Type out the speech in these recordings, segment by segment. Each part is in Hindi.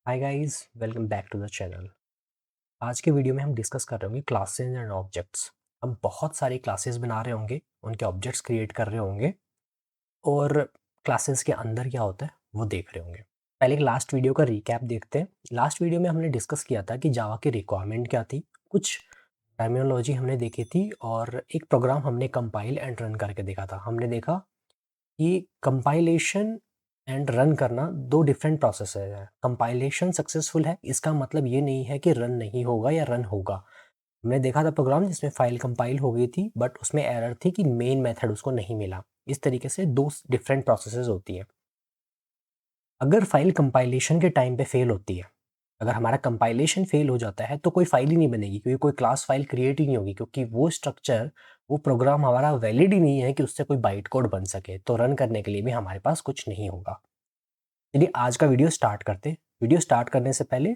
Hi guys, welcome back to the channel. आज के वीडियो में हम डिस्कस कर रहे होंगे क्लासेस एंड ऑब्जेक्ट्स। हम बहुत सारी क्लासेस बना रहे होंगे, उनके ऑब्जेक्ट्स क्रिएट कर रहे होंगे और क्लासेस के अंदर क्या होता है वो देख रहे होंगे। पहले एक लास्ट वीडियो का रिकैप देखते हैं। लास्ट वीडियो में हमने डिस्कस किया था कि जावा की रिक्वायरमेंट क्या थी, कुछ टर्मिनोलॉजी हमने देखी थी और एक प्रोग्राम हमने कंपाइल एंड रन करके देखा था। हमने देखा कि कंपाइलेशन एंड रन करना दो डिफरेंट प्रोसेस है। कंपाइलेशन सक्सेसफुल है, इसका मतलब ये नहीं है कि रन नहीं होगा या रन होगा। हमने देखा था प्रोग्राम जिसमें फाइल कंपाइल हो गई थी बट उसमें एरर थी कि मेन मेथड उसको नहीं मिला। इस तरीके से दो डिफरेंट प्रोसेसेस होती हैं। अगर फाइल कंपाइलेशन के टाइम पे फेल होती है, अगर हमारा कंपाइलेशन फेल हो जाता है तो कोई फाइल ही नहीं बनेगी, क्योंकि कोई क्लास फाइल क्रिएट ही नहीं होगी, क्योंकि वो स्ट्रक्चर, वो प्रोग्राम हमारा वैलिड ही नहीं है कि उससे कोई बाइट कोड बन सके। तो रन करने के लिए भी हमारे पास कुछ नहीं होगा। चलिए आज का वीडियो स्टार्ट करते हैं। वीडियो स्टार्ट करने से पहले,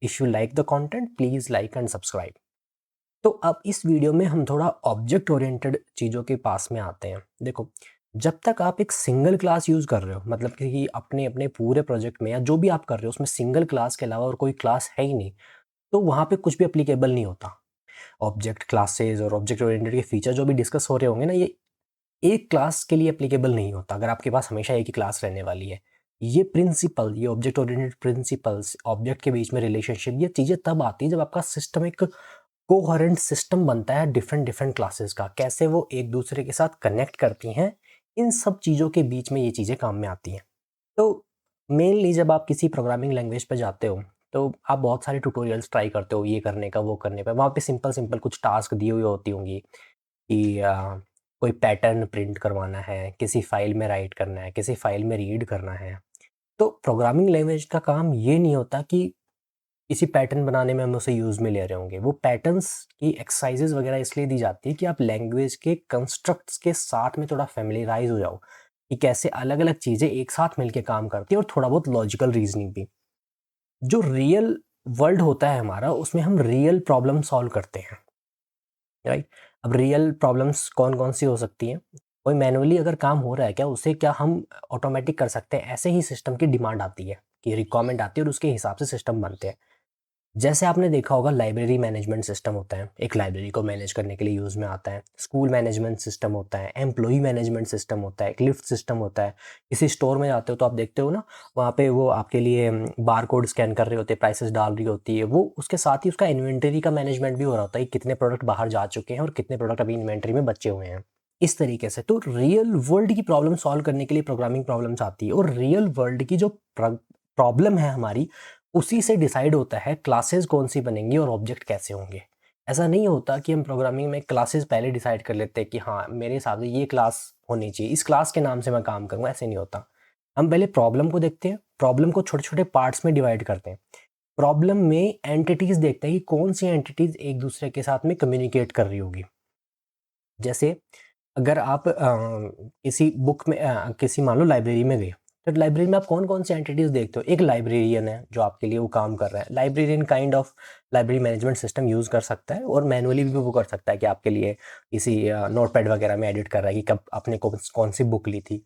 if you like the content please like and subscribe. तो अब इस वीडियो में हम थोड़ा ऑब्जेक्ट ओरिएंटेड चीज़ों के पास में आते हैं। देखो, जब तक आप एक सिंगल क्लास यूज़ कर रहे हो, मतलब कि अपने अपने पूरे प्रोजेक्ट में या जो भी आप कर रहे हो उसमें सिंगल क्लास के अलावा और कोई क्लास है ही नहीं, तो वहाँ पे कुछ भी एप्लीकेबल नहीं होता। ऑब्जेक्ट क्लासेस और ऑब्जेक्ट ओरिएंटेड के फीचर जो भी डिस्कस हो रहे होंगे ना, ये एक क्लास के लिए एप्लीकेबल नहीं होता अगर आपके पास हमेशा एक ही क्लास रहने वाली है। ये प्रिंसिपल, ये ऑब्जेक्ट ओरिएंटेड प्रिंसिपल्स, ऑब्जेक्ट के बीच में रिलेशनशिप, ये चीज़ें तब आती है जब आपका सिस्टम एक कोहेरेंट सिस्टम बनता है डिफरेंट डिफरेंट क्लासेस का। कैसे वो एक दूसरे के साथ कनेक्ट करती हैं, इन सब चीज़ों के बीच में ये चीज़ें काम में आती हैं। तो मेनली जब आप किसी प्रोग्रामिंग लैंग्वेज पे जाते हो तो आप बहुत सारे ट्यूटोरियल्स ट्राई करते हो, ये करने का वो करने का। वहाँ पे सिंपल सिंपल कुछ टास्क दिए हुए होती होंगी कि कोई पैटर्न प्रिंट करवाना है, किसी फाइल में राइट करना है, किसी फाइल में रीड करना है। तो प्रोग्रामिंग लैंग्वेज का काम ये नहीं होता कि किसी पैटर्न बनाने में हम उसे यूज़ में ले रहे होंगे। वो पैटर्न्स की एक्सरसाइजेज वगैरह इसलिए दी जाती है कि आप लैंग्वेज के कंस्ट्रक्ट्स के साथ में थोड़ा फेमिलियराइज हो जाओ कि कैसे अलग अलग चीज़ें एक साथ मिलके काम करती है, और थोड़ा बहुत लॉजिकल रीजनिंग भी। जो रियल वर्ल्ड होता है हमारा, उसमें हम रियल प्रॉब्लम सॉल्व करते हैं, राइट? अब रियल प्रॉब्लम्स कौन-कौन सी हो सकती हैं? कोई मैनुअली अगर काम हो रहा है क्या, उसे क्या हम ऑटोमैटिक कर सकते हैं? ऐसे ही सिस्टम की डिमांड आती है कि रिक्वायरमेंट आती है और उसके हिसाब से सिस्टम बनते हैं। जैसे आपने देखा होगा लाइब्रेरी मैनेजमेंट सिस्टम होता है, एक लाइब्रेरी को मैनेज करने के लिए यूज़ में आता है। स्कूल मैनेजमेंट सिस्टम होता है, एम्प्लॉयी मैनेजमेंट सिस्टम होता है, एक लिफ्ट सिस्टम होता है। किसी स्टोर में जाते हो तो आप देखते हो ना, वहाँ पे वो आपके लिए बारकोड स्कैन कर रहे होते हैं, प्राइसेस डाल रही होती है वो। उसके साथ ही उसका इन्वेंटरी का मैनेजमेंट भी हो रहा होता है कि कितने प्रोडक्ट बाहर जा चुके हैं और कितने प्रोडक्ट अभी इन्वेंटरी में बचे हुए हैं। इस तरीके से तो रियल वर्ल्ड की प्रॉब्लम सॉल्व करने के लिए प्रोग्रामिंग प्रॉब्लम्स आती है, और रियल वर्ल्ड की जो प्रॉब्लम है हमारी, उसी से डिसाइड होता है क्लासेस कौन सी बनेंगी और ऑब्जेक्ट कैसे होंगे। ऐसा नहीं होता कि हम प्रोग्रामिंग में क्लासेस पहले डिसाइड कर लेते हैं कि हाँ, मेरे हिसाब से ये क्लास होनी चाहिए, इस क्लास के नाम से मैं काम करूँगा, ऐसे नहीं होता। हम पहले प्रॉब्लम को देखते हैं, प्रॉब्लम को छोटे-छोटे पार्ट्स में डिवाइड करते हैं। प्रॉब्लम में एंटिटीज़ देखते हैं कि कौन सी एंटिटीज़ एक दूसरे के साथ में कम्युनिकेट कर रही होगी। जैसे अगर आप किसी बुक में किसी मान लो लाइब्रेरी में गए, तो लाइब्रेरी में आप कौन-कौन सी एंटिटीज़ देखते हो? एक लाइब्रेरियन है जो आपके लिए वो काम कर रहा है। Librarian kind of library management system use कर सकता है, और मैनुअली भी वो कर सकता है कि आपके लिए किसी नोटपैड वगैरह में एडिट कर रहा है कि कब आपने कौन सी बुक ली थी।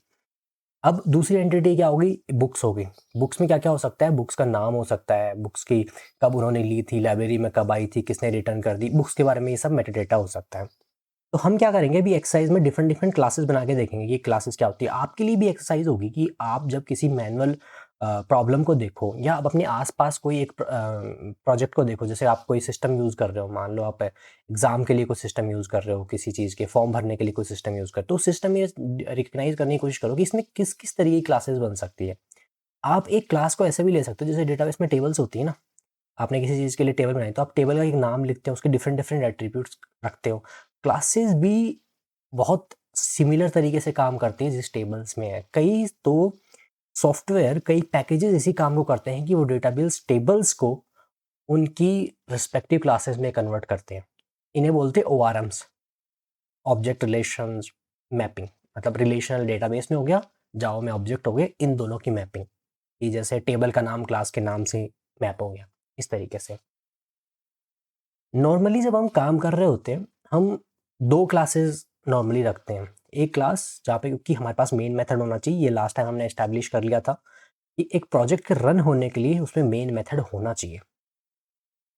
अब दूसरी एंटिटी क्या होगी? बुक्स हो गई। बुक्स में क्या-क्या हो सकता है? बुक्स का नाम हो सकता है, बुक्स की कब उन्होंने ली थी, लाइब्रेरी में कब आई थी, किसने रिटर्न कर दी, बुक्स के बारे में ये सब मेटाडेटा हो सकता है। तो हम क्या करेंगे, अभी एक्सरसाइज में डिफरेंट डिफरेंट क्लासेस बना के देखेंगे कि क्लासेस क्या होती है। आपके लिए भी एक्सरसाइज होगी कि आप जब किसी मैनुअल प्रॉब्लम को देखो, या आप अपने आसपास कोई एक प्रोजेक्ट को देखो। जैसे आप कोई सिस्टम यूज़ कर रहे हो, मान लो आप एग्जाम के लिए कोई सिस्टम यूज़ कर रहे हो, किसी चीज़ के फॉर्म भरने के लिए कोई सिस्टम यूज़ कर, तो उस सिस्टम में रिकग्नाइज करने की कोशिश करो कि इसमें किस किस तरीके की क्लासेस बन सकती है। आप एक क्लास को ऐसे भी ले सकते हो, जैसे डेटाबेस में टेबल्स होती है ना, आपने किसी चीज़ के लिए टेबल बनाई तो आप टेबल का एक नाम लिखते हो, उसके डिफरेंट डिफरेंट एट्रीब्यूट्स रखते हो। क्लासेस भी बहुत सिमिलर तरीके से काम करती हैं जिस टेबल्स में है। कई तो सॉफ्टवेयर, कई पैकेजेस इसी काम को करते हैं कि वो डेटाबेस टेबल्स को उनकी रिस्पेक्टिव क्लासेस में कन्वर्ट करते हैं। इन्हें बोलते हैं ओआरएम्स, ऑब्जेक्ट रिलेशंस मैपिंग। मतलब रिलेशनल डेटाबेस में हो गया, जावा में ऑब्जेक्ट हो गए, इन दोनों की मैपिंग। कि जैसे टेबल का नाम क्लास के नाम से मैप हो गया, इस तरीके से। नॉर्मली जब हम काम कर रहे होते हैं, हम 2 क्लासेस नॉर्मली रखते हैं। एक क्लास जहाँ पे, क्योंकि हमारे पास मेन मेथड होना चाहिए, ये लास्ट टाइम हमने एस्टैब्लिश कर लिया था। कि एक प्रोजेक्ट के रन होने के लिए उसमें मेन मेथड होना चाहिए,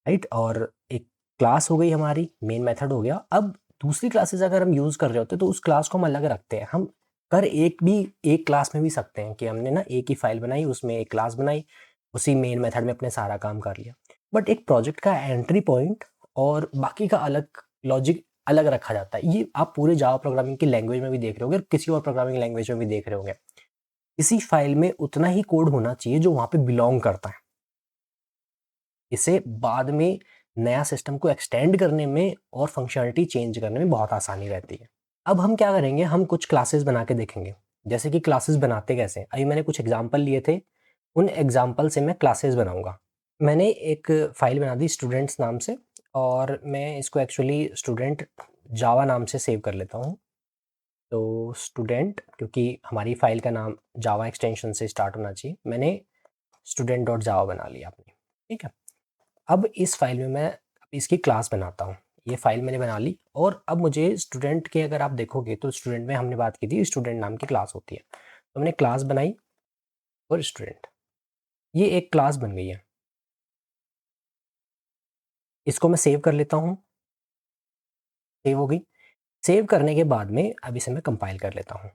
राइट? और एक क्लास हो गई हमारी, मेन मेथड हो गया। अब दूसरी क्लासेस अगर हम यूज़ कर रहे होते हैं तो उस क्लास को हम अलग रखते हैं। हम कर एक क्लास में भी सकते हैं कि हमने ना एक ही फाइल बनाई, उसमें एक क्लास बनाई, उसी मेन मेथड में अपने सारा काम कर लिया। बट एक प्रोजेक्ट का एंट्री पॉइंट और बाकी का अलग लॉजिक अलग रखा जाता है। ये आप पूरे जावा प्रोग्रामिंग की लैंग्वेज में भी देख रहे होंगे और किसी और प्रोग्रामिंग लैंग्वेज में भी देख रहे होंगे। इसी फाइल में उतना ही कोड होना चाहिए जो वहाँ पे बिलॉन्ग करता है। इसे बाद में नया सिस्टम को एक्सटेंड करने में और फंक्शनैलिटी चेंज करने में बहुत आसानी रहती है। अब हम क्या करेंगे, हम कुछ क्लासेस बना के देखेंगे। जैसे कि क्लासेस बनाते कैसे हैं? अभी मैंने कुछ एग्जांपल लिए थे, उन एग्जांपल से मैं क्लासेस बनाऊंगा। मैंने एक फाइल बना दी स्टूडेंट्स नाम से, और मैं इसको एक्चुअली स्टूडेंट जावा नाम से सेव कर लेता हूँ। तो स्टूडेंट, क्योंकि हमारी फाइल का नाम जावा एक्सटेंशन से स्टार्ट होना चाहिए, मैंने स्टूडेंट डॉट जावा बना लिया अपनी। ठीक है। अब इस फाइल में मैं इसकी क्लास बनाता हूँ। ये फाइल मैंने बना ली, और अब मुझे स्टूडेंट के, अगर आप देखोगे तो स्टूडेंट में हमने बात की थी स्टूडेंट नाम की क्लास होती है, तो मैंने क्लास बनाई और स्टूडेंट, ये एक क्लास बन गई है। इसको मैं सेव कर लेता हूँ। सेव हो गई। सेव करने के बाद में अब इसे मैं कंपाइल कर लेता हूँ।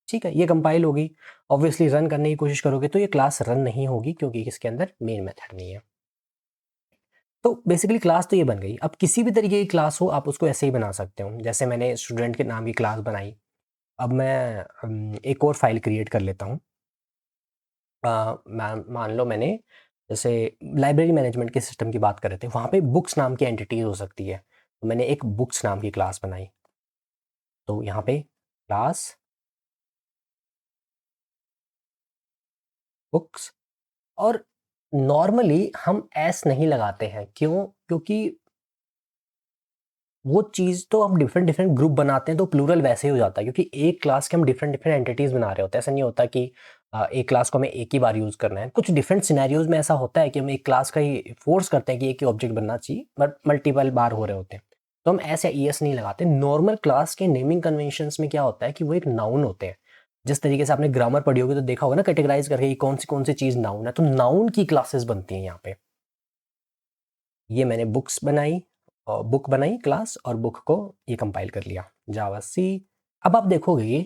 ठीक है, ये कंपाइल हो गई। ऑब्वियसली रन करने की कोशिश करोगे तो ये क्लास रन नहीं होगी, क्योंकि इसके अंदर मेन मेथड नहीं है। तो बेसिकली क्लास तो ये बन गई। अब किसी भी तरीके की क्लास हो, आप उसको ऐसे ही बना सकते हो। जैसे मैंने स्टूडेंट के नाम की क्लास बनाई। अब मैं एक और फाइल क्रिएट कर लेता हूँ। मान लो मैंने, जैसे लाइब्रेरी मैनेजमेंट के सिस्टम की बात कर रहे थे, वहाँ पे बुक्स नाम की एंटिटी हो सकती है। तो मैंने एक बुक्स नाम की क्लास बनाई। तो यहाँ पे क्लास बुक्स, और नॉर्मली हम एस नहीं लगाते हैं। क्यों? क्योंकि वो चीज़ तो हम डिफरेंट डिफरेंट ग्रुप बनाते हैं तो प्लूरल वैसे ही हो जाता है, क्योंकि एक क्लास के हम डिफरेंट डिफरेंट एंटिटीज़ बना रहे होते हैं। ऐसा नहीं होता कि एक क्लास को हमें एक ही बार यूज़ करना है। कुछ डिफरेंट सिनेरियोज़ में ऐसा होता है कि हम एक क्लास का ही फोर्स करते हैं कि एक ही ऑब्जेक्ट बनना चाहिए, बट मल्टीपल बार हो रहे होते हैं। तो हम एस या ईएस नहीं लगाते। नॉर्मल क्लास के नेमिंग कन्वेंशंस में क्या होता है कि वो एक नाउन होते हैं। जिस तरीके से आपने ग्रामर पढ़ी होगी तो देखा होगा ना, कैटेगराइज करके कि कौन सी चीज़ नाउन है, तो नाउन की क्लासेस बनती हैं यहाँ पे। ये मैंने बुक्स बनाई, और बुक बनाई क्लास, और बुक को ये कंपाइल कर लिया जावा सी। अब आप देखोगे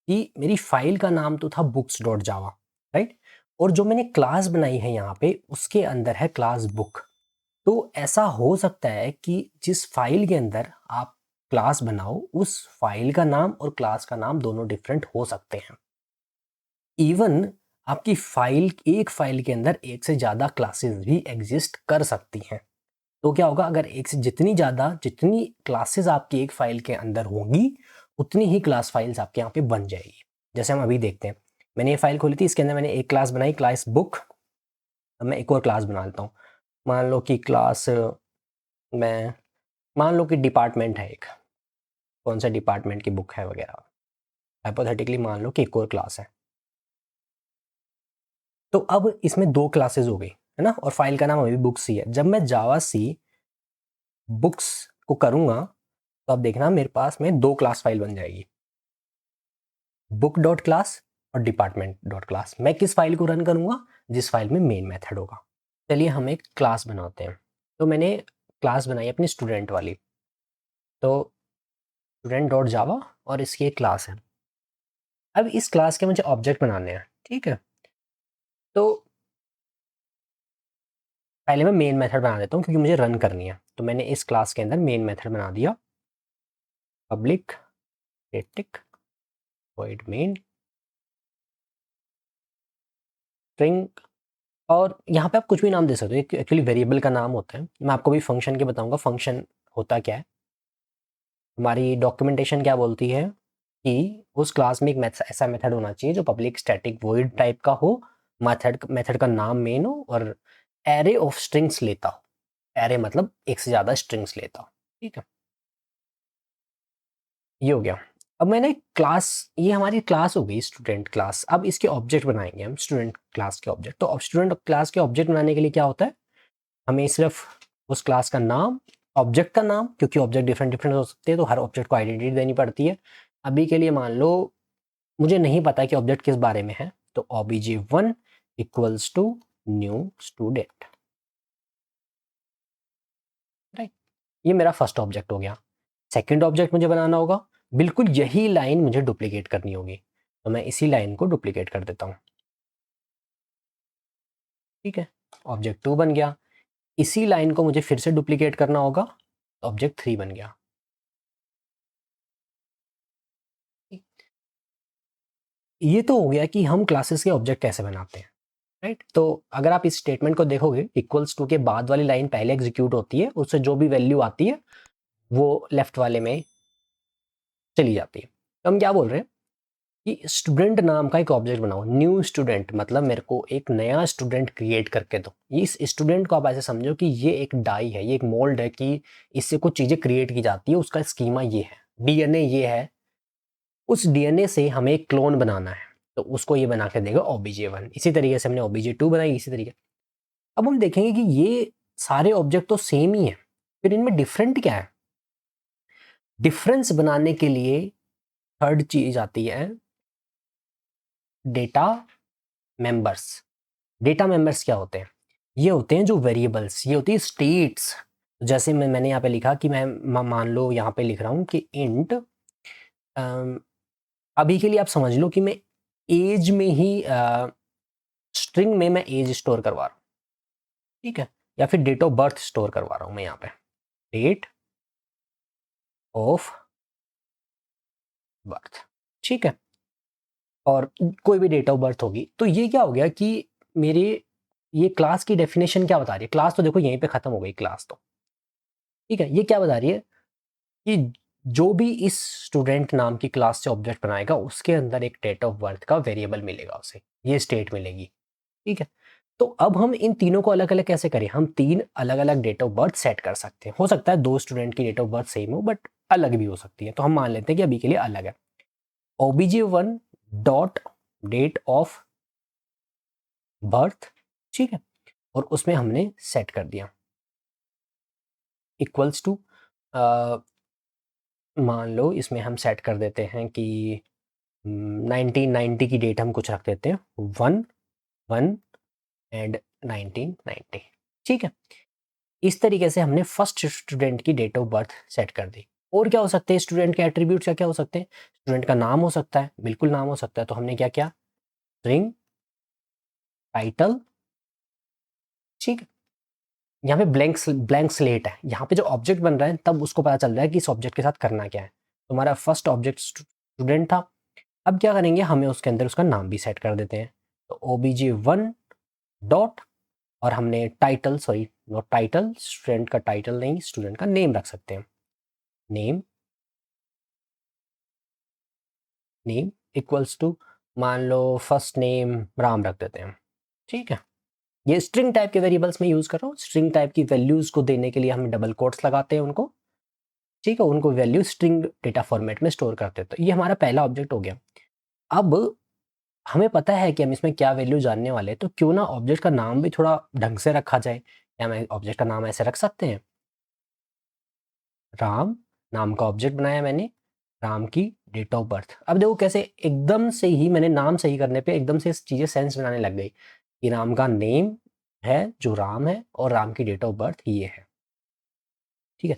कि मेरी फाइल का नाम तो था बुक्स डॉट जावा, राइट? और जो मैंने क्लास बनाई है यहाँ पे, उसके अंदर है क्लास बुक। तो ऐसा हो सकता है कि जिस फाइल के अंदर आप क्लास बनाओ, उस फाइल का नाम और क्लास का नाम दोनों डिफरेंट हो सकते हैं। इवन आपकी फाइल, एक फाइल के अंदर एक से ज़्यादा क्लासेस भी एग्जिस्ट कर सकती हैं। तो क्या होगा, अगर एक से जितनी क्लासेस आपकी एक फाइल के अंदर होंगी, उतनी ही क्लास फाइल्स आपके यहाँ पे बन जाएगी। जैसे हम अभी देखते हैं, मैंने ये फाइल खोली थी, इसके अंदर मैंने एक क्लास बनाई, क्लास बुक। अब मैं एक और क्लास बना लेता हूँ। मान लो कि क्लास मैं मान लो कि डिपार्टमेंट है एक, कौन सा डिपार्टमेंट की बुक है वगैरह। हाइपोथेटिकली मान लो कि एक और क्लास है। तो अब इसमें दो क्लासेस हो गई, है ना, और फाइल का नाम अभी बुक्स ही है। जब मैं जावा सी बुक्स को करूँगा, तो अब देखना मेरे पास में दो क्लास फाइल बन जाएगी, बुक डॉट क्लास और डिपार्टमेंट डॉट क्लास। मैं किस फाइल को रन करूँगा? जिस फाइल में मेन मेथड होगा। चलिए हम एक क्लास बनाते हैं। तो मैंने क्लास बनाई अपनी स्टूडेंट वाली। तो स्टूडेंट डॉट जावा, और इसकी एक क्लास है। अब इस क्लास के मुझे ऑब्जेक्ट बनाने हैं, ठीक है। तो पहले मैं मेन मेथड बना देता हूँ, क्योंकि मुझे रन करनी है। तो मैंने इस क्लास के अंदर मेन मेथड बना दिया, public static void main string. और यहाँ पे आप कुछ भी नाम दे सकते हो, एक्चुअली वेरिएबल का नाम होता है। मैं आपको भी फंक्शन के बताऊंगा फंक्शन होता क्या है। हमारी डॉक्यूमेंटेशन क्या बोलती है कि उस क्लास में एक ऐसा मेथड होना चाहिए जो पब्लिक स्टैटिक वॉइड टाइप का हो, मेथड का नाम मेन हो, और एरे ऑफ स्ट्रिंग्स लेता हो। एरे मतलब एक से ज़्यादा स्ट्रिंग्स लेता हो, ठीक है। ये हो गया। अब मैंने क्लास, ये हमारी क्लास हो गई स्टूडेंट क्लास। अब इसके ऑब्जेक्ट बनाएंगे हम, स्टूडेंट क्लास के ऑब्जेक्ट। तो अब स्टूडेंट क्लास के ऑब्जेक्ट बनाने के लिए क्या होता है, हमें सिर्फ उस क्लास का नाम, ऑब्जेक्ट का नाम, क्योंकि ऑब्जेक्ट डिफरेंट डिफरेंट हो सकते हैं तो हर ऑब्जेक्ट को आइडेंटिटी देनी पड़ती है। अभी के लिए मान लो मुझे नहीं पता कि ऑब्जेक्ट किस बारे में है, तो obj1 equals to new student, right. ये मेरा फर्स्ट ऑब्जेक्ट हो गया। सेकंड ऑब्जेक्ट मुझे बनाना होगा, बिल्कुल यही लाइन मुझे डुप्लीकेट करनी होगी, तो मैं इसी लाइन को डुप्लीकेट कर देता हूँ, ठीक है। ऑब्जेक्ट 2 बन गया। इसी लाइन को मुझे फिर से डुप्लीकेट करना होगा, ऑब्जेक्ट 3 बन गया। ये तो हो गया कि हम क्लासेस के ऑब्जेक्ट कैसे बनाते हैं, राइट। तो अगर आप इस स्टेटमेंट को देखोगे, इक्वल्स टू के बाद वाली लाइन पहले एग्जीक्यूट होती है, उससे जो भी वैल्यू आती है वो लेफ्ट वाले में चली जाती है। तो हम क्या बोल रहे हैं कि स्टूडेंट नाम का एक ऑब्जेक्ट बनाओ, न्यू स्टूडेंट, मतलब मेरे को एक नया स्टूडेंट क्रिएट करके दो। इस स्टूडेंट को आप ऐसे समझो कि ये एक डाई है, ये एक मोल्ड है कि इससे कुछ चीज़ें क्रिएट की जाती है, उसका स्कीमा ये है, डीएनए ये है, उस डीएनए से हमें एक क्लोन बनाना है, तो उसको ये बना के देगा obj1। इसी तरीके से हमने obj2 बनाई, इसी तरीके। अब हम देखेंगे कि ये सारे ऑब्जेक्ट तो सेम ही है, फिर इनमें डिफरेंट क्या है। डिफरेंस बनाने के लिए थर्ड चीज आती है डेटा मेंबर्स। डेटा मेंबर्स क्या होते हैं? ये होते हैं जो वेरिएबल्स, ये होती है स्टेट्स। जैसे मैंने यहाँ पे लिखा कि मैं मान लो यहाँ पे लिख रहा हूँ कि इंट, अभी के लिए आप समझ लो कि मैं एज में ही स्ट्रिंग में मैं एज स्टोर करवा रहा हूँ, ठीक है, या फिर डेट ऑफ बर्थ स्टोर करवा रहा हूँ मैं यहाँ पे, डेट ऑफ बर्थ, ठीक है, और कोई भी डेट ऑफ बर्थ होगी। तो ये क्या हो गया कि मेरे ये क्लास की डेफिनेशन क्या बता रही है? क्लास तो देखो यहीं पे खत्म हो गई क्लास तो, ठीक है। ये क्या बता रही है कि जो भी इस स्टूडेंट नाम की क्लास से ऑब्जेक्ट बनाएगा उसके अंदर एक डेट ऑफ बर्थ का वेरिएबल मिलेगा, उसे ये स्टेट मिलेगी, ठीक है। तो अब हम इन तीनों को अलग अलग कैसे करें? हम तीन अलग अलग डेट ऑफ बर्थ सेट कर सकते हैं। हो सकता है दो स्टूडेंट की डेट ऑफ बर्थ सेम हो बट अलग भी हो सकती है, तो हम मान लेते हैं कि अभी के लिए अलग है। obj1 dot date of birth, ठीक है, और उसमें हमने सेट कर दिया इक्वल्स टू, मान लो इसमें हम सेट कर देते हैं कि 1990 की डेट हम कुछ रख देते हैं, 1 एंड 1990, ठीक है। इस तरीके से हमने फर्स्ट स्टूडेंट की डेट ऑफ बर्थ सेट कर दी। और क्या हो सकते हैं स्टूडेंट के एट्रीब्यूट्स, क्या क्या हो सकते हैं? स्टूडेंट का नाम हो सकता है, बिल्कुल नाम हो सकता है, तो हमने क्या किया, स्ट्रिंग टाइटल, ठीक है। यहाँ पे ब्लैंक स्लेट है, यहाँ पे जो ऑब्जेक्ट बन रहा है तब उसको पता चल रहा है कि इस ऑब्जेक्ट के साथ करना क्या है। तो हमारा फर्स्ट ऑब्जेक्ट स्टूडेंट था, अब क्या करेंगे, हमें उसके अंदर उसका नाम भी सेट कर देते हैं। तो obj1 डॉट, और हमने title, sorry not title, student का टाइटल नहीं, स्टूडेंट का नेम रख सकते हैं, नेम, नेम इक्वल्स टू, मान लो फर्स्ट नेम राम रख देते हैं, ठीक है। ये स्ट्रिंग टाइप के वेरिएबल्स में यूज कर रहा हूँ, स्ट्रिंग टाइप की वैल्यूज को देने के लिए हम डबल कोट्स लगाते हैं उनको, ठीक है, उनको वैल्यू स्ट्रिंग डेटा फॉर्मेट में स्टोर करते हैं। तो ये हमारा पहला ऑब्जेक्ट हो गया। अब हमें पता है कि हम इसमें क्या वैल्यू जानने वाले हैं, तो क्यों ना ऑब्जेक्ट का नाम भी थोड़ा ढंग से रखा जाए। क्या मैं ऑब्जेक्ट का नाम ऐसे रख सकते हैं, राम नाम का ऑब्जेक्ट बनाया मैंने, राम की डेट ऑफ बर्थ। अब देखो कैसे एकदम से ही मैंने नाम सही करने पे एकदम से चीज़ें सेंस बनाने लग गई कि राम का नेम है जो राम है और राम की डेट ऑफ बर्थ ये है, ठीक है।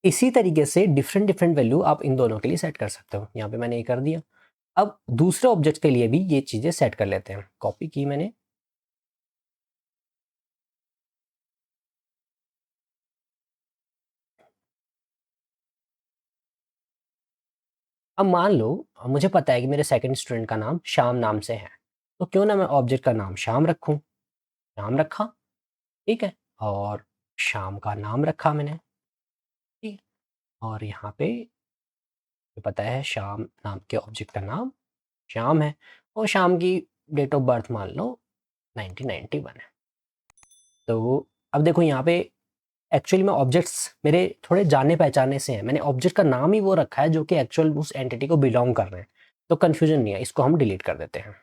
इसी तरीके से डिफरेंट डिफरेंट वैल्यू आप इन दोनों के लिए सेट कर सकते हो। यहाँ पे मैंने ये कर दिया। अब दूसरे ऑब्जेक्ट के लिए भी ये चीज़ें सेट कर लेते हैं, कॉपी की मैंने, अब मान लो मुझे पता है कि मेरे सेकंड स्टूडेंट का नाम श्याम नाम से है, तो क्यों ना मैं ऑब्जेक्ट का नाम श्याम रखूं, श्याम रखा, ठीक है, और श्याम का नाम रखा मैंने, ठीक है, और यहाँ पे मुझे पता है श्याम नाम के ऑब्जेक्ट का नाम श्याम है, और श्याम की डेट ऑफ बर्थ मान लो 1991 है। तो अब देखो यहाँ पे एक्चुअली में ऑब्जेक्ट्स मेरे थोड़े जाने पहचाने से हैं, मैंने ऑब्जेक्ट का नाम ही वो रखा है जो कि एक्चुअल उस एंटिटी को बिलोंग कर रहे हैं, तो कन्फ्यूजन नहीं है, इसको हम डिलीट कर देते हैं।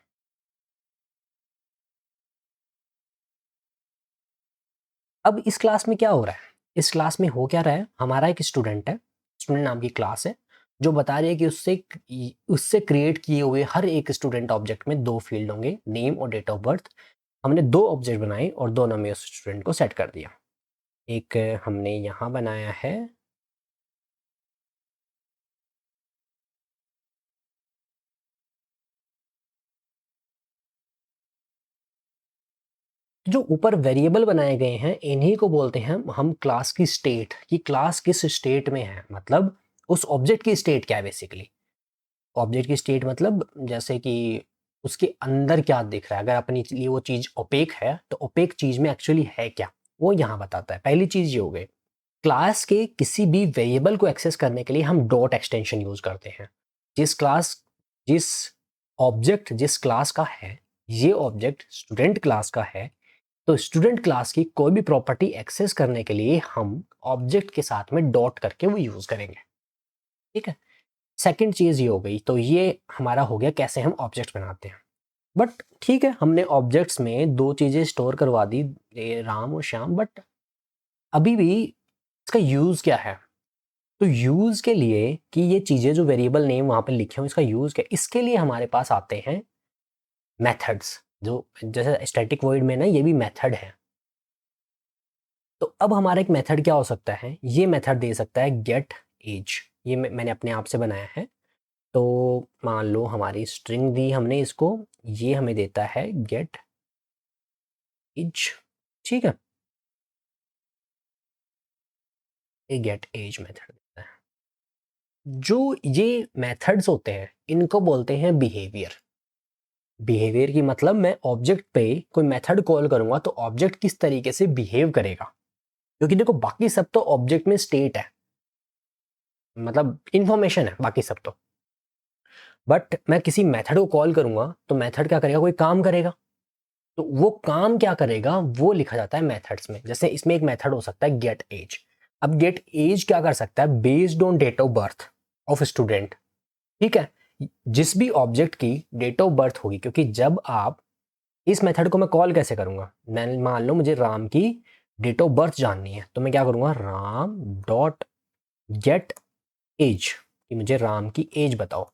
अब इस क्लास में क्या हो रहा है, इस क्लास में हो क्या रहा है, हमारा एक स्टूडेंट है, स्टूडेंट नाम की क्लास है, जो बता रही है कि उससे क्रिएट किए हुए हर एक स्टूडेंट ऑब्जेक्ट में 2 फील्ड होंगे, नेम और डेट ऑफ बर्थ। हमने 2 ऑब्जेक्ट बनाए और दोनों में उस स्टूडेंट को सेट कर दिया। एक हमने यहाँ बनाया है, जो ऊपर वेरिएबल बनाए गए हैं इन्हीं को बोलते हैं हम क्लास की स्टेट, कि क्लास किस स्टेट में है, मतलब उस ऑब्जेक्ट की स्टेट क्या है बेसिकली। ऑब्जेक्ट की स्टेट मतलब जैसे कि उसके अंदर क्या दिख रहा है, अगर अपनी लिए वो चीज़ ओपेक है तो ओपेक चीज़ में एक्चुअली है क्या, वो यहाँ बताता है। पहली चीज़ ये हो गई। क्लास के किसी भी वेरिएबल को एक्सेस करने के लिए हम डॉट एक्सटेंशन यूज़ करते हैं। जिस ऑब्जेक्ट जिस क्लास का है, ये ऑब्जेक्ट स्टूडेंट क्लास का है, तो स्टूडेंट क्लास की कोई भी प्रॉपर्टी एक्सेस करने के लिए हम ऑब्जेक्ट के साथ में डॉट करके वो यूज़ करेंगे। ठीक है, सेकंड चीज़ ये हो गई। तो ये हमारा हो गया कैसे हम ऑब्जेक्ट बनाते हैं। बट ठीक है, हमने ऑब्जेक्ट्स में 2 चीज़ें स्टोर करवा दी, ये राम और श्याम, बट अभी भी इसका यूज़ क्या है? तो यूज़ के लिए कि ये चीज़ें जो वेरिएबल नेम वहाँ पे लिखे हों, इसका यूज़ क्या है? इसके लिए हमारे पास आते हैं मेथड्स, जो जैसे स्टैटिक वॉइड में ना ये भी मेथड है। तो अब हमारा एक मेथड क्या हो सकता है? ये मेथड दे सकता है गेट एज। ये मैंने अपने आप से बनाया है। तो मान लो हमारी स्ट्रिंग दी हमने इसको, ये हमें देता है गेट एज। ठीक है, ये गेट एज मेथड देता है। जो ये मेथड्स होते हैं इनको बोलते हैं बिहेवियर। बिहेवियर की मतलब मैं ऑब्जेक्ट पे कोई मेथड कॉल करूंगा तो ऑब्जेक्ट किस तरीके से बिहेव करेगा, क्योंकि देखो बाकी सब तो ऑब्जेक्ट में स्टेट है, मतलब इंफॉर्मेशन है बाकी सब तो। बट मैं किसी मेथड को कॉल करूंगा तो मेथड क्या करेगा, कोई काम करेगा। तो वो काम क्या करेगा वो लिखा जाता है मेथड्स में। जैसे इसमें एक मेथड हो सकता है गेट एज। अब गेट एज क्या कर सकता है, based on date of birth of student. ठीक है, जिस भी ऑब्जेक्ट की डेट ऑफ बर्थ होगी, क्योंकि जब आप इस मेथड को मैं कॉल कैसे करूंगा, मैं मान लो मुझे राम की डेट ऑफ बर्थ जाननी है, तो मैं क्या करूंगा, राम डॉट गेट एज, कि मुझे राम की एज बताओ।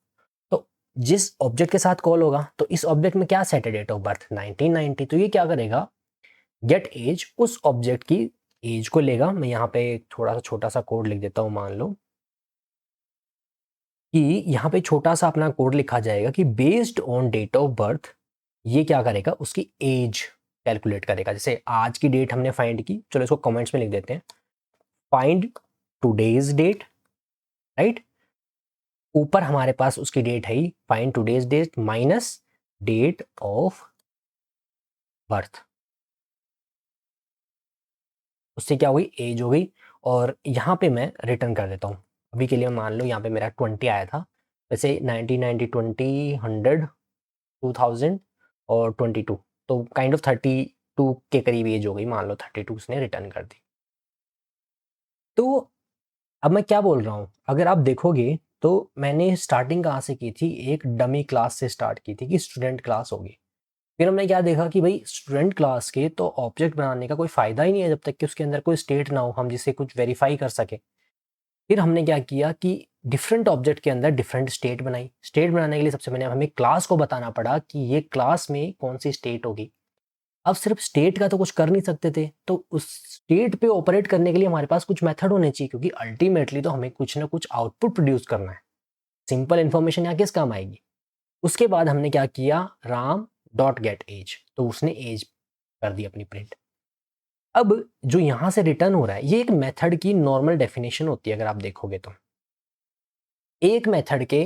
तो जिस ऑब्जेक्ट के साथ कॉल होगा तो इस ऑब्जेक्ट में क्या सेट है, डेट ऑफ बर्थ 1990, तो ये क्या करेगा, गेट एज उस ऑब्जेक्ट की एज को लेगा। मैं यहाँ पे थोड़ा सा छोटा सा कोड लिख देता हूँ। मान लो कि यहाँ पे छोटा सा अपना कोड लिखा जाएगा कि based on date of birth ये क्या करेगा, उसकी एज कैलकुलेट करेगा। जैसे आज की डेट हमने फाइंड की, चलो इसको कमेंट्स में लिख देते हैं, फाइंड टुडेज डेट, राइट। ऊपर हमारे पास उसकी डेट है ही, find today's date minus date of birth, उससे क्या हुई, एज हो गई। और यहाँ पे मैं रिटर्न कर देता हूँ। अभी के लिए मान लो यहाँ पे मेरा 20 आया था, वैसे 1990 20 100 2000 और 22, तो काइंड ऑफ 32 के करीब एज हो गई, मान लो 32 उसने रिटर्न कर दी। तो अब मैं क्या बोल रहा हूँ, अगर आप देखोगे तो मैंने स्टार्टिंग कहाँ से की थी, एक डमी क्लास से स्टार्ट की थी कि स्टूडेंट क्लास होगी। फिर हमने क्या देखा कि भाई स्टूडेंट क्लास के तो ऑब्जेक्ट बनाने का कोई फ़ायदा ही नहीं है जब तक कि उसके अंदर कोई स्टेट ना हो हम जिसे कुछ वेरीफाई कर सके। फिर हमने क्या किया कि डिफरेंट ऑब्जेक्ट के अंदर डिफरेंट स्टेट बनाई। स्टेट बनाने के लिए सबसे पहले हमें क्लास को बताना पड़ा कि ये क्लास में कौन सी स्टेट होगी। अब सिर्फ स्टेट का तो कुछ कर नहीं सकते थे, तो उस स्टेट पे ऑपरेट करने के लिए हमारे पास कुछ मेथड होने चाहिए, क्योंकि अल्टीमेटली तो हमें कुछ ना कुछ आउटपुट प्रोड्यूस करना है। सिंपल इन्फॉर्मेशन यहाँ किस काम आएगी। उसके बाद हमने क्या किया, राम डॉट गेट एज, तो उसने एज कर दी अपनी प्रिंट। अब जो यहाँ से रिटर्न हो रहा है ये एक मेथड की नॉर्मल डेफिनेशन होती है। अगर आप देखोगे तो एक मेथड के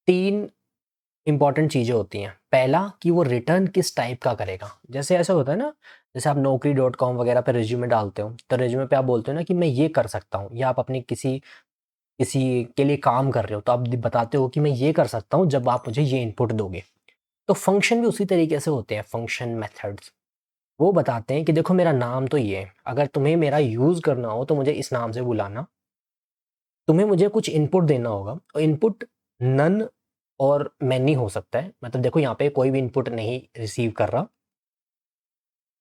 3 इंपॉर्टेंट चीज़ें होती हैं। पहला कि वो रिटर्न किस टाइप का करेगा। जैसे ऐसा होता है ना, जैसे आप naukri.com वगैरह पे रिज्यूमे डालते हो, तो रिज्यूमे पे आप बोलते हो ना कि मैं ये कर सकता हूँ, या आप अपनी किसी किसी के लिए काम कर रहे हो तो आप बताते हो कि मैं ये कर सकता हूँ जब आप मुझे ये इनपुट दोगे। तो फंक्शन भी उसी तरीके से होते हैं, फंक्शन मेथड्स। वो बताते हैं कि देखो मेरा नाम तो ये है, अगर तुम्हें मेरा यूज़ करना हो तो मुझे इस नाम से बुलाना। तुम्हें मुझे कुछ इनपुट देना होगा, और इनपुट नन और मैनी हो सकता है, मतलब देखो यहाँ पे कोई भी इनपुट नहीं रिसीव कर रहा,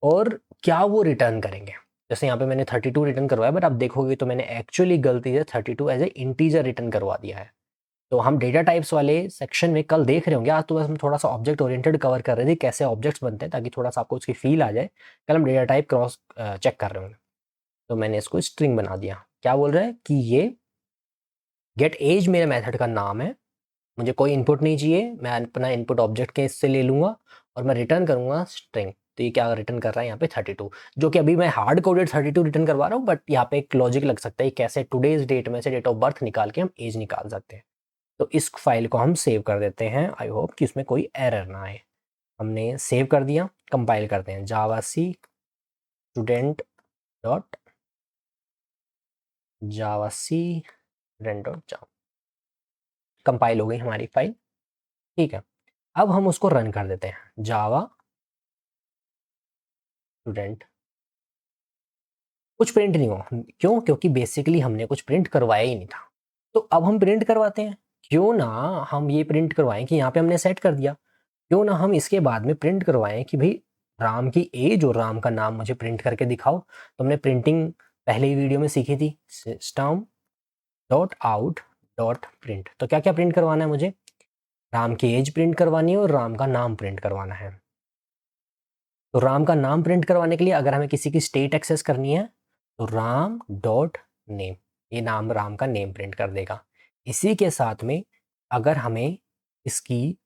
और क्या वो रिटर्न करेंगे। जैसे यहाँ पे मैंने 32 रिटर्न करवाया, बट आप देखोगे तो मैंने एक्चुअली गलती से 32 एज ए इंटीजर रिटर्न करवा दिया है। तो हम डेटा टाइप्स वाले सेक्शन में कल देख रहे होंगे। आज तो बस हम थोड़ा सा ऑब्जेक्ट ओरिएंटेड कवर कर रहे थे, कैसे ऑब्जेक्ट्स बनते हैं, ताकि थोड़ा सा आपको उसकी फील आ जाए। कल हम डेटा टाइप क्रॉस चेक कर रहे होंगे। तो मैंने इसको स्ट्रिंग बना दिया। क्या बोल रहा है कि ये गेट एज मेरे मेथड का नाम है, मुझे कोई इनपुट नहीं चाहिए, मैं अपना इनपुट ऑब्जेक्ट के इससे ले लूँगा और मैं रिटर्न करूँगा स्ट्रिंग। तो ये क्या रिटर्न कर रहा है यहाँ पे 32, जो कि अभी मैं हार्ड कोडेड 32 रिटर्न करवा रहा हूँ, बट यहाँ पे एक लॉजिक लग सकता है कैसे टुडेज डेट में से डेट ऑफ बर्थ निकाल के हम एज निकाल सकते हैं। तो इस फाइल को हम सेव कर देते हैं। आई होप कि इसमें कोई एरर ना आए। हमने सेव कर दिया, कंपाइल करते हैं। जावा सी स्टूडेंट डॉट जावा सी स्टूडेंट डॉट जावा, कंपाइल हो गई हमारी फाइल। ठीक है, अब हम उसको रन कर देते हैं। जावा स्टूडेंट, कुछ प्रिंट नहीं हुआ। क्यों? क्योंकि बेसिकली हमने कुछ प्रिंट करवाया ही नहीं था। तो अब हम प्रिंट करवाते हैं। क्यों ना हम ये प्रिंट करवाएं कि यहाँ पे हमने सेट कर दिया, क्यों ना हम इसके बाद में प्रिंट करवाएं कि भाई राम की एज और राम का नाम मुझे प्रिंट करके दिखाओ। तो हमने प्रिंटिंग पहले ही वीडियो में सीखी थी, system dot out dot print. तो क्या क्या प्रिंट करवाना है मुझे? राम की एज प्रिंट करवानी है और राम का नाम प्रिंट करवाना है। तो राम का नाम प्रिंट करवाने के लिए अगर हमें किसी की स्टेट एक्सेस करनी है तो राम डॉट नेम, ये नाम राम का नेम प्रिंट कर देगा। इसी के साथ में अगर हमें इसकी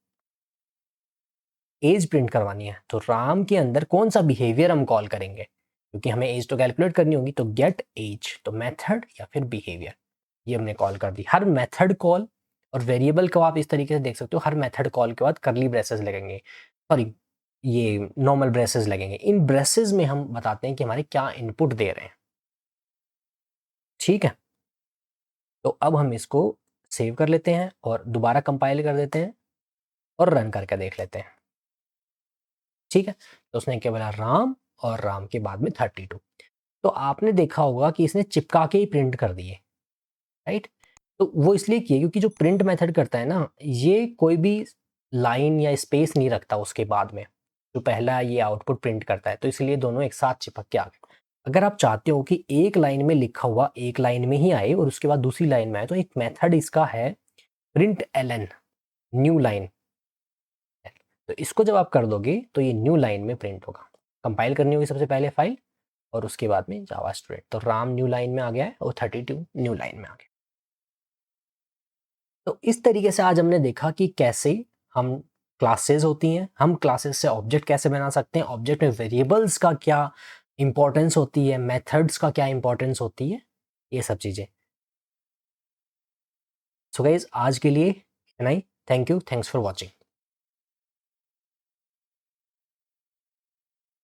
एज प्रिंट करवानी है तो राम के अंदर कौन सा बिहेवियर हम कॉल करेंगे, क्योंकि हमें एज तो कैलकुलेट करनी होगी। तो गेट एज, तो मेथड या फिर बिहेवियर, ये हमने कॉल कर दी। हर मेथड कॉल और वेरिएबल को आप इस तरीके से देख सकते हो, हर मेथड कॉल के बाद करली ब्रेसेस लगेंगे, सॉरी ये नॉर्मल ब्रेसेस लगेंगे। इन ब्रेसेस में हम बताते हैं कि हमारे क्या इनपुट दे रहे हैं। ठीक है, तो अब हम इसको सेव कर लेते हैं और दोबारा कंपाइल कर देते हैं और रन करके देख लेते हैं। ठीक है, तो उसने क्या बोला? राम और राम के बाद में 32। तो आपने देखा होगा कि इसने चिपका के ही प्रिंट कर दिए, राइट? तो वो इसलिए किए क्योंकि जो प्रिंट मेथड करता है ना, ये कोई भी लाइन या स्पेस नहीं रखता उसके बाद में, जो पहला ये आउटपुट प्रिंट करता है। तो इसलिए दोनों एक साथ चिपक के आ गए। अगर आप चाहते हो कि एक लाइन में लिखा हुआ एक लाइन में ही आए और उसके बाद दूसरी लाइन में आए, तो एक मेथड इसका है प्रिंट एलन, न्यू लाइन। तो इसको जब आप कर दोगे तो ये न्यू लाइन में प्रिंट होगा। कंपाइल करनी होगी सबसे पहले फाइल और उसके बाद में जावा स्टूडेंट। तो राम न्यू लाइन में आ गया है और 32 न्यू लाइन में आ गया। तो इस तरीके से आज हमने देखा कि कैसे हम क्लासेस होती हैं, हम क्लासेस से ऑब्जेक्ट कैसे बना सकते हैं, ऑब्जेक्ट में वेरिएबल्स का क्या इंपॉर्टेंस होती है, मेथड्स का क्या इंपॉर्टेंस होती है, ये सब चीज़ें। सो गाइज आज के लिए इतना ही। Thank you, thanks for watching.